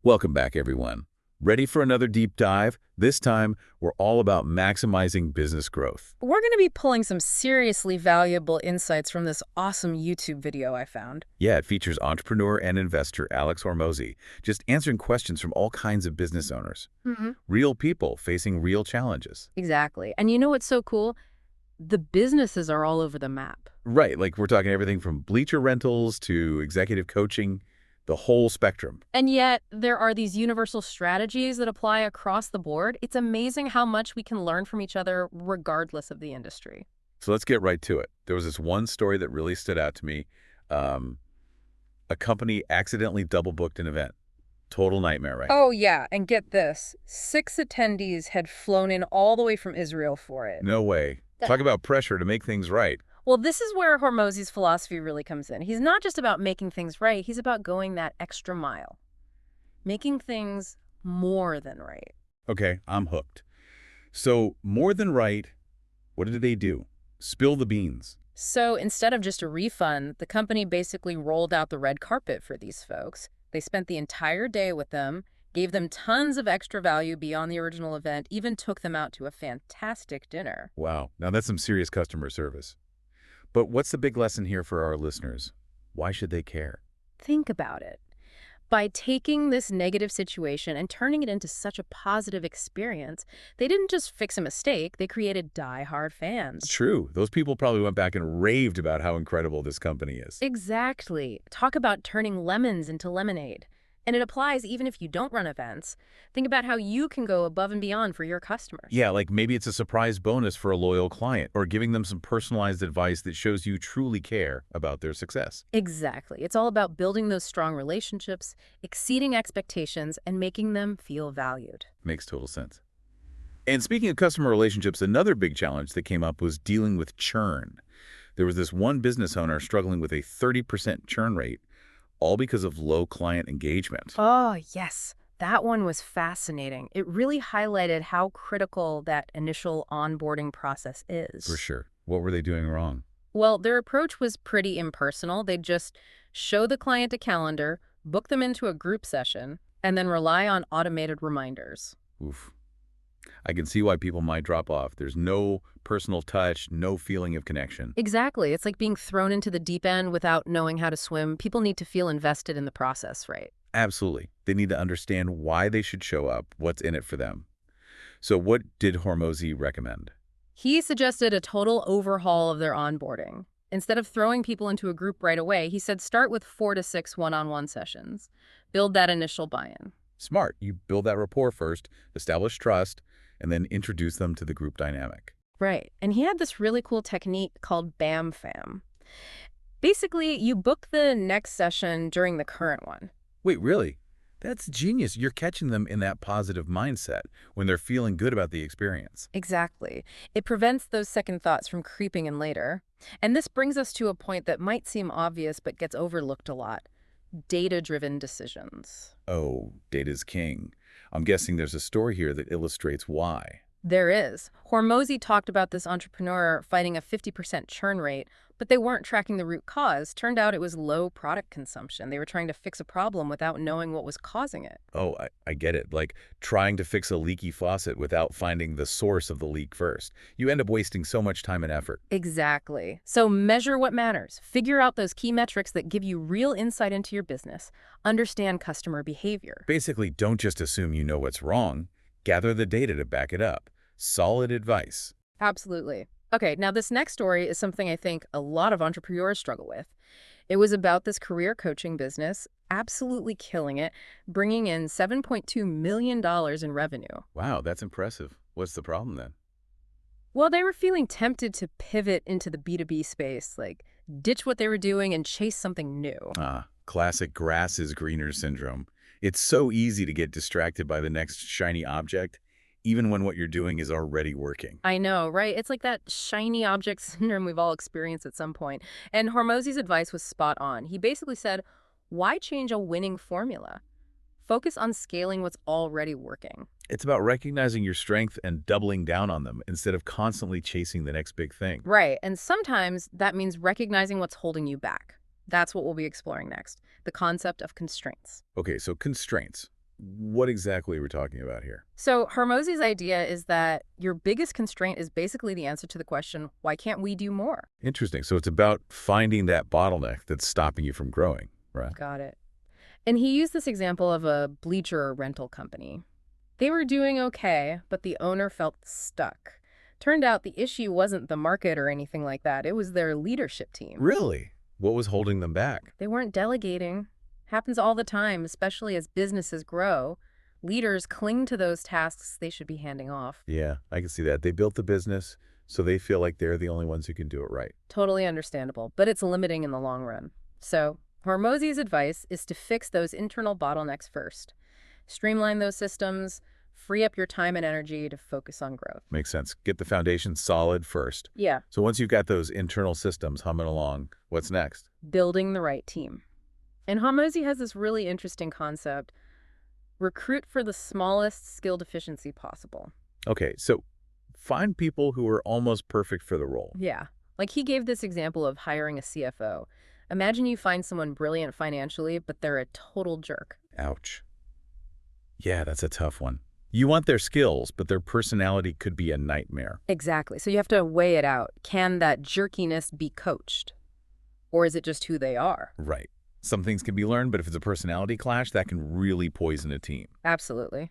Welcome back, everyone. Ready for another deep dive? This time, we're all about maximizing business growth. We're going to be pulling some seriously valuable insights from this awesome YouTube video I found. Yeah, it features entrepreneur and investor Alex Hormozy, just answering questions from all kinds of business owners. Real people facing real challenges. Exactly. And you know what's so cool? The businesses are all over the map. Right, like we're talking everything from bleacher rentals to executive coaching, the whole spectrum. And yet, there are these universal strategies that apply across the board. It's amazing how much we can learn from each other regardless of the industry. So let's get right to it. There was this one story that really stood out to me. A company accidentally double-booked an event. Total nightmare, right? Oh, yeah. And get this. 6 attendees had flown in all the way from Israel for it. No way. Talk about pressure to make things right. Well, this is where Hormozy's philosophy really comes in. He's not just about making things right. He's about going that extra mile. Making things more than right. Okay, I'm hooked. So, more than right, what did they do? Spill the beans. So instead of just a refund, the company basically rolled out the red carpet for these folks. They spent the entire day with them, gave them tons of extra value beyond the original event, even took them out to a fantastic dinner. Wow, now that's some serious customer service. But what's the big lesson here for our listeners? Why should they care? Think about it. By taking this negative situation and turning it into such a positive experience, they didn't just fix a mistake, they created die-hard fans. True, those people probably went back and raved about how incredible this company is. Exactly. Talk about turning lemons into lemonade. And it applies even if you don't run events. Think about how you can go above and beyond for your customers. Yeah, like maybe it's a surprise bonus for a loyal client, or giving them some personalized advice that shows you truly care about their success. Exactly. It's all about building those strong relationships, exceeding expectations, and making them feel valued. Makes total sense. And speaking of customer relationships, another big challenge that came up was dealing with churn. There was this one business owner struggling with a 30% churn rate, all because of low client engagement. Oh, yes. That one was fascinating. It really highlighted how critical that initial onboarding process is. For sure. What were they doing wrong? Well, their approach was pretty impersonal. They'd just show the client a calendar, book them into a group session, and then rely on automated reminders. Oof. I can see why people might drop off. There's no personal touch, no feeling of connection. Exactly. It's like being thrown into the deep end without knowing how to swim. People need to feel invested in the process, right? Absolutely. They need to understand why they should show up, what's in it for them. So what did Hormozy recommend? He suggested a total overhaul of their onboarding. Instead of throwing people into a group right away, he said start with 4 to 6 one-on-one sessions. Build that initial buy-in. Smart. You build that rapport first, establish trust, and then introduce them to the group dynamic. Right. And he had this really cool technique called BAM Fam. Basically, you book the next session during the current one. Wait, really? That's genius. You're catching them in that positive mindset when they're feeling good about the experience. Exactly. It prevents those second thoughts from creeping in later. And this brings us to a point that might seem obvious but gets overlooked a lot. Data-driven decisions. Oh, data's king. I'm guessing there's a story here that illustrates why. There is. Hormozy talked about this entrepreneur fighting a 50% churn rate, but they weren't tracking the root cause. Turned out it was low product consumption. They were trying to fix a problem without knowing what was causing it. Oh, I get it. Like trying to fix a leaky faucet without finding the source of the leak first. You end up wasting so much time and effort. Exactly. So measure what matters. Figure out those key metrics that give you real insight into your business. Understand customer behavior. Basically, don't just assume you know what's wrong. Gather the data to back it up. Solid advice. Absolutely. Okay, now this next story is something I think a lot of entrepreneurs struggle with. It was about this career coaching business, absolutely killing it, bringing in $7.2 million in revenue. Wow, that's impressive. What's the problem then? Well, they were feeling tempted to pivot into the B2B space, like ditch what they were doing and chase something new. Classic grass is greener syndrome. It's so easy to get distracted by the next shiny object, even when what you're doing is already working. I know, right? It's like that shiny object syndrome we've all experienced at some point. And Hormozy's advice was spot on. He basically said, why change a winning formula? Focus on scaling what's already working. It's about recognizing your strength and doubling down on them instead of constantly chasing the next big thing. Right, and sometimes that means recognizing what's holding you back. That's what we'll be exploring next, the concept of constraints. Okay, so constraints. What exactly are we talking about here? So Hormozy's idea is that your biggest constraint is basically the answer to the question, why can't we do more? Interesting. So it's about finding that bottleneck that's stopping you from growing, right? Got it. And he used this example of a bleacher rental company. They were doing okay, but the owner felt stuck. Turned out the issue wasn't the market or anything like that. It was their leadership team. Really? What was holding them back? They weren't delegating. Happens all the time, especially as businesses grow. Leaders cling to those tasks they should be handing off. Yeah, I can see that. They built the business, so they feel like they're the only ones who can do it right. Totally understandable, but it's limiting in the long run. So, Hormozy's advice is to fix those internal bottlenecks first. Streamline those systems, free up your time and energy to focus on growth. Makes sense. Get the foundation solid first. Yeah, So once you've got those internal systems humming along, what's next? building the right team. And Hormozy has this really interesting concept: recruit for the smallest skill deficiency possible. Okay, so find people who are almost perfect for the role. Yeah. Like he gave this example of hiring a CFO. Imagine you find someone brilliant financially, but they're a total jerk. Ouch. Yeah, that's a tough one. You want their skills, but their personality could be a nightmare. Exactly. So you have to weigh it out. Can that jerkiness be coached? Or is it just who they are? Right. Some things can be learned, but if it's a personality clash, that can really poison a team. Absolutely.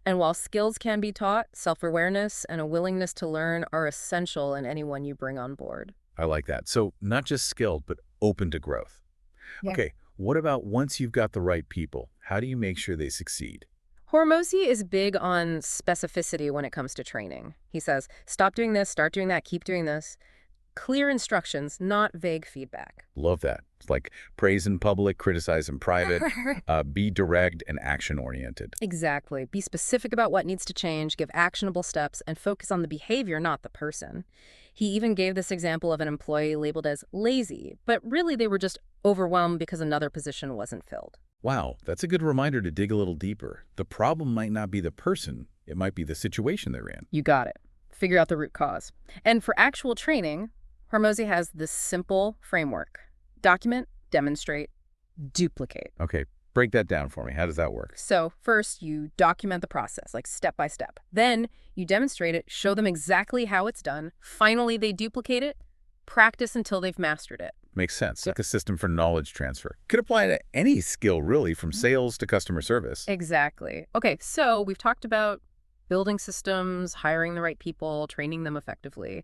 And while skills can be taught, self-awareness and a willingness to learn are essential in anyone you bring on board. I like that. So not just skilled, but open to growth. Yeah. Okay, what about once you've got the right people? How do you make sure they succeed? Hormozy is big on specificity when it comes to training. He says, stop doing this, start doing that, keep doing this. Clear instructions, not vague feedback. Love that. It's like praise in public, criticize in private, be direct and action-oriented. Exactly. Be specific about what needs to change, give actionable steps, and focus on the behavior, not the person. He even gave this example of an employee labeled as lazy, but really they were just overwhelmed because another position wasn't filled. Wow, that's a good reminder to dig a little deeper. The problem might not be the person, it might be the situation they're in. You got it. Figure out the root cause. And for actual training, Hormozy has this simple framework: document, demonstrate, duplicate. Okay, break that down for me. How does that work? So first, you document the process, like step by step. Then you demonstrate it, show them exactly how it's done. Finally, they duplicate it, practice until they've mastered it. Makes sense. Like a system for knowledge transfer. Could apply to any skill, really, from sales to customer service. Exactly. Okay, so we've talked about building systems, hiring the right people, training them effectively.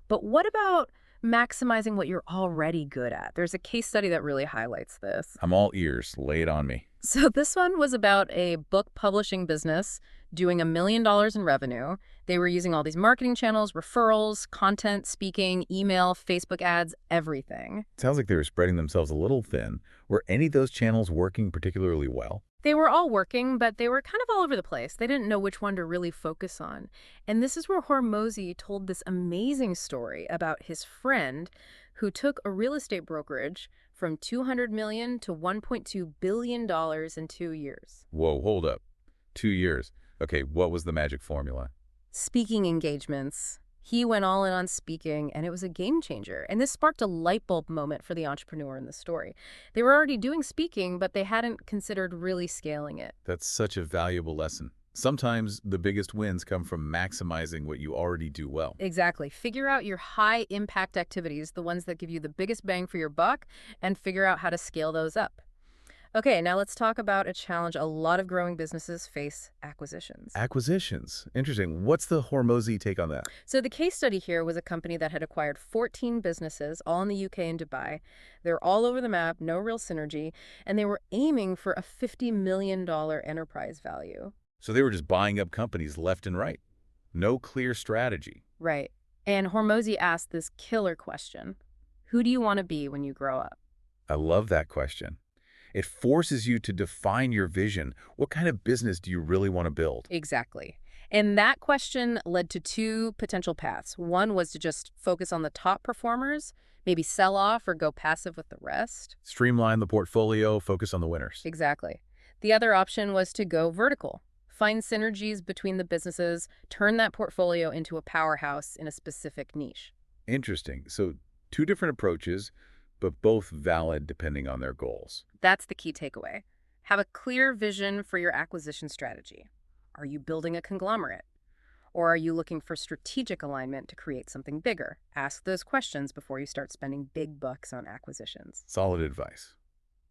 But what about maximizing what you're already good at? There's a case study that really highlights this. I'm all ears. Lay it on me. So this one was about a book publishing business doing $1 million in revenue. They were using all these marketing channels, referrals, content, speaking, email, Facebook ads, everything. Sounds like they were spreading themselves a little thin. Were any of those channels working particularly well? They were all working, but they were kind of all over the place. They didn't know which one to really focus on. And this is where Hormozy told this amazing story about his friend who took a real estate brokerage from $200 million to $1.2 billion in 2 years. Whoa, hold up. 2 years. Okay, what was the magic formula? Speaking engagements. He went all in on speaking, and it was a game changer. And this sparked a light bulb moment for the entrepreneur in the story. They were already doing speaking, but they hadn't considered really scaling it. That's such a valuable lesson. Sometimes the biggest wins come from maximizing what you already do well. Exactly. Figure out your high impact activities, the ones that give you the biggest bang for your buck, and figure out how to scale those up. Okay, now let's talk about a challenge a lot of growing businesses face: acquisitions. Acquisitions. Interesting. What's the Hormozy take on that? So the case study here was a company that had acquired 14 businesses, all in the UK and Dubai. They're all over the map, no real synergy, and they were aiming for a $50 million enterprise value. So they were just buying up companies left and right. No clear strategy. Right. And Hormozy asked this killer question: who do you want to be when you grow up? I love that question. It forces you to define your vision. What kind of business do you really want to build? Exactly. And that question led to two potential paths. One was to just focus on the top performers, maybe sell off or go passive with the rest. Streamline the portfolio, focus on the winners. Exactly. The other option was to go vertical. Find synergies between the businesses, turn that portfolio into a powerhouse in a specific niche. Interesting. So 2 different approaches, but both valid depending on their goals. That's the key takeaway. Have a clear vision for your acquisition strategy. Are you building a conglomerate? Or are you looking for strategic alignment to create something bigger? Ask those questions before you start spending big bucks on acquisitions. Solid advice.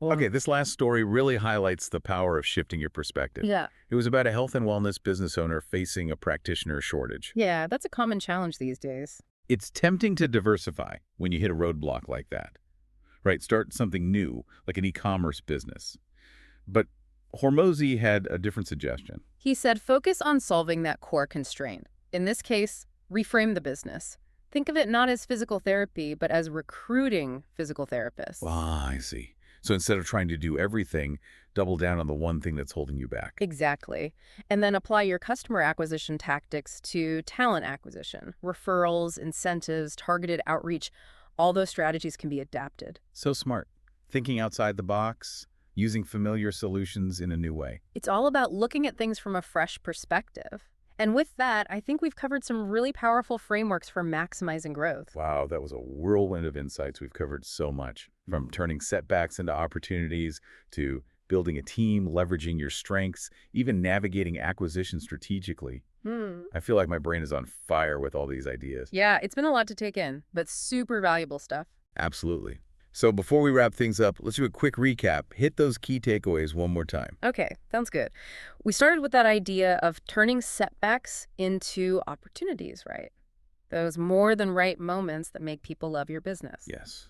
Well, Okay, this last story really highlights the power of shifting your perspective. yeah. It was about a health and wellness business owner facing a practitioner shortage. Yeah, that's a common challenge these days. It's tempting to diversify when you hit a roadblock like that, right? Start something new, like an e-commerce business. But Hormozy had a different suggestion. He said focus on solving that core constraint. In this case, reframe the business. Think of it not as physical therapy, but as recruiting physical therapists. Ah, I see. So instead of trying to do everything, double down on the one thing that's holding you back. Exactly. And then apply your customer acquisition tactics to talent acquisition. Referrals, incentives, targeted outreach, all those strategies can be adapted. So smart. Thinking outside the box, using familiar solutions in a new way. It's all about looking at things from a fresh perspective. And with that, I think we've covered some really powerful frameworks for maximizing growth. Wow, that was a whirlwind of insights. We've covered so much, from turning setbacks into opportunities to building a team, leveraging your strengths, even navigating acquisition strategically. I feel like my brain is on fire with all these ideas. Yeah, it's been a lot to take in, but super valuable stuff. Absolutely. So before we wrap things up, let's do a quick recap. Hit those key takeaways one more time. Okay, sounds good. We started with that idea of turning setbacks into opportunities, right? Those more than right moments that make people love your business. Yes.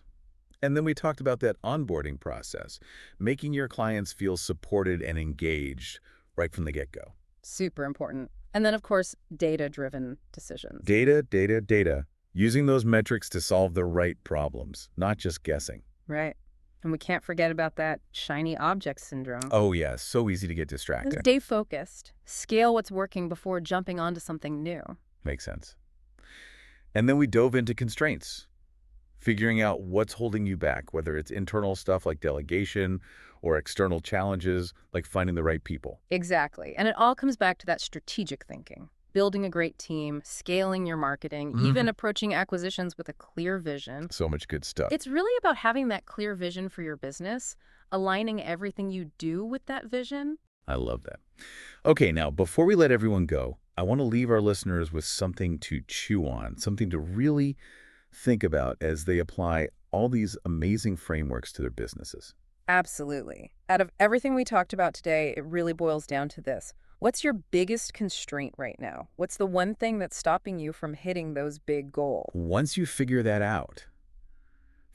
And then we talked about that onboarding process, making your clients feel supported and engaged right from the get-go. Super important. And then, of course, data-driven decisions. Data, data, data. Using those metrics to solve the right problems, not just guessing. Right. And we can't forget about that shiny object syndrome. Oh, yeah, so easy to get distracted. Stay focused. Scale what's working before jumping onto something new. Makes sense. And then we dove into constraints, figuring out what's holding you back, whether it's internal stuff like delegation or external challenges like finding the right people. Exactly. And it all comes back to that strategic thinking. Building a great team, scaling your marketing, even approaching acquisitions with a clear vision. So much good stuff. It's really about having that clear vision for your business, aligning everything you do with that vision. I love that. Okay, now, before we let everyone go, I want to leave our listeners with something to chew on, something to really think about as they apply all these amazing frameworks to their businesses. Absolutely. Out of everything we talked about today, it really boils down to this. What's your biggest constraint right now? What's the one thing that's stopping you from hitting those big goals? Once you figure that out,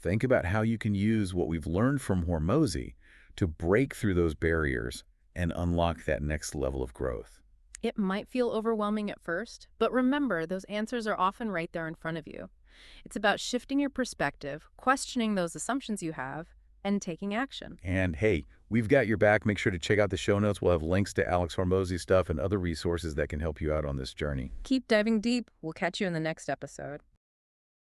think about how you can use what we've learned from Hormozy to break through those barriers and unlock that next level of growth. It might feel overwhelming at first, but remember, those answers are often right there in front of you. It's about shifting your perspective, questioning those assumptions you have, and taking action. And hey, we've got your back. Make sure to check out the show notes. We'll have links to Alex Hormozy's stuff and other resources that can help you out on this journey. Keep diving deep. We'll catch you in the next episode.